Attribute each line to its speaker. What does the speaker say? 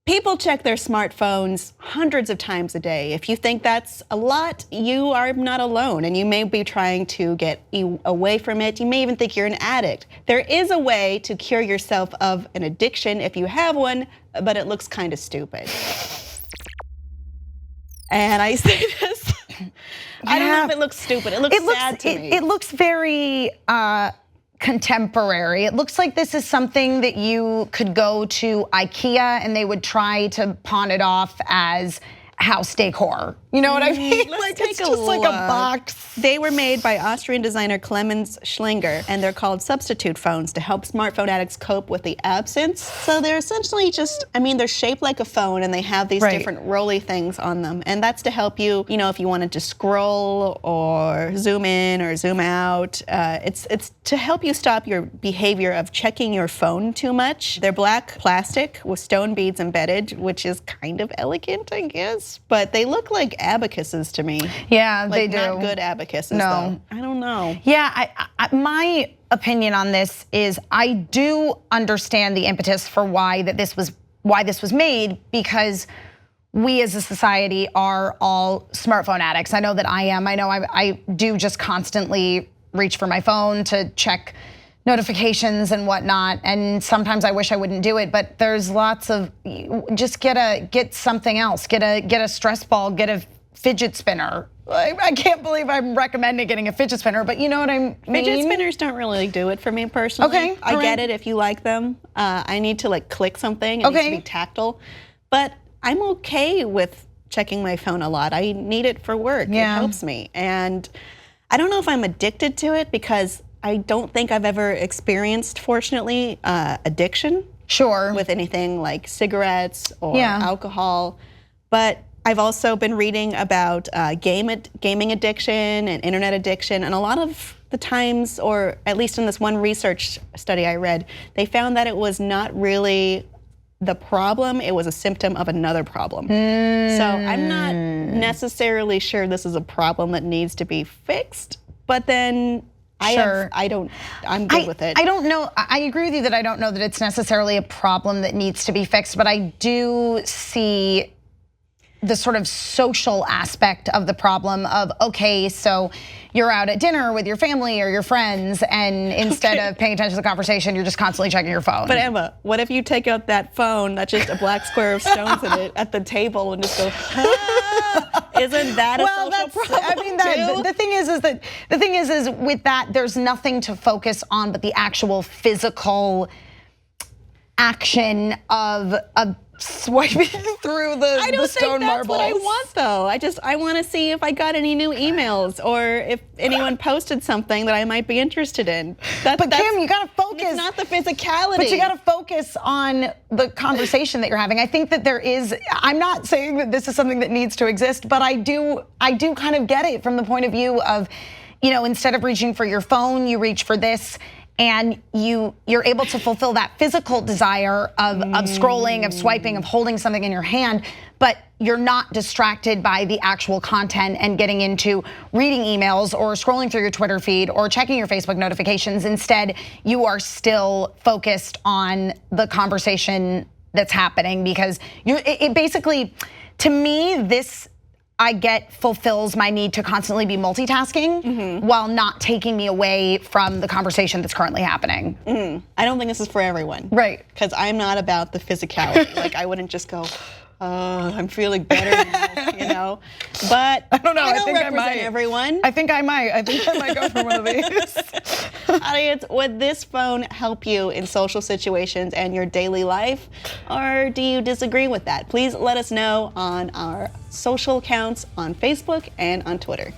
Speaker 1: People check their smartphones hundreds of times a day. If you think that's a lot, you are not alone, and you may be trying to get away from it. You may even think you're an addict. There is a way to cure yourself of an addiction if you have one, but it looks kind of stupid. And I say this, I don't know if it looks stupid. It looks sad to me.
Speaker 2: It looks very contemporary. It looks like this is something that you could go to IKEA and they would try to pawn it off as house decor. You know what I mean?
Speaker 1: Like
Speaker 2: it's just like a box.
Speaker 1: They were made by Austrian designer Clemens Schlinger, and they're called substitute phones to help smartphone addicts cope with the absence. So they're essentially just, they're shaped like a phone, and they have these different rolly things on them. And that's to help you, if you wanted to scroll or zoom in or zoom out. It's to help you stop your behavior of checking your phone too much. They're black plastic with stone beads embedded, which is kind of elegant, I guess. But they look like abacuses to me.
Speaker 2: Yeah,
Speaker 1: like
Speaker 2: they do.
Speaker 1: Not good abacuses, though. I don't know.
Speaker 2: Yeah, my opinion on this is I do understand the impetus for why this was made, because we as a society are all smartphone addicts. I know that I am. I know I do just constantly reach for my phone to check notifications and whatnot, and sometimes I wish I wouldn't do it, but there's lots of, just get something else, get a stress ball, get a fidget spinner. I can't believe I'm recommending getting a fidget spinner, but you know what I mean?
Speaker 1: Fidget spinners don't really do it for me personally.
Speaker 2: Okay,
Speaker 1: I get it if you like them. I need to click something, it needs to be tactile, but I'm okay with checking my phone a lot. I need it for work, it helps me. And I don't know if I'm addicted to it, because I don't think I've ever experienced, fortunately, addiction.
Speaker 2: Sure.
Speaker 1: With anything like cigarettes or alcohol. But I've also been reading about gaming addiction and internet addiction. And a lot of the times, or at least in this one research study I read, they found that it was not really the problem, it was a symptom of another problem. So I'm not necessarily sure this is a problem that needs to be fixed, but then I'm good with it.
Speaker 2: I don't know, I agree with you that I don't know that it's necessarily a problem that needs to be fixed, but I do see the sort of social aspect of the problem of, okay, so you're out at dinner with your family or your friends, and instead of paying attention to the conversation, you're just constantly checking your phone.
Speaker 1: But Emma, what if you take out that phone that's just a black square of stones in it at the table and just go, isn't that a social problem too?
Speaker 2: The thing is with that, there's nothing to focus on but the actual physical action of swiping through the stone marbles.
Speaker 1: I don't think that's what I want, though. I want to see if I got any new emails or if anyone posted something that I might be interested in.
Speaker 2: But Kim, you gotta focus.
Speaker 1: It's not the physicality.
Speaker 2: But you gotta focus on the conversation that you're having. I think that there is, I'm not saying that this is something that needs to exist, but I do kind of get it from the point of view of, instead of reaching for your phone, you reach for this. And you're able to fulfill that physical desire of scrolling, of swiping, of holding something in your hand, but you're not distracted by the actual content and getting into reading emails or scrolling through your Twitter feed or checking your Facebook notifications. Instead, you are still focused on the conversation that's happening, because it basically, to me, this fulfills my need to constantly be multitasking while not taking me away from the conversation that's currently happening.
Speaker 1: I don't think this is for everyone.
Speaker 2: Right.
Speaker 1: Because I'm not about the physicality. I wouldn't just go, I'm feeling better now, But
Speaker 2: I don't know.
Speaker 1: I
Speaker 2: think
Speaker 1: represent
Speaker 2: I might.
Speaker 1: Everyone.
Speaker 2: I think I might go for one of these.
Speaker 1: Audience, would this phone help you in social situations and your daily life? Or do you disagree with that? Please let us know on our social accounts on Facebook and on Twitter.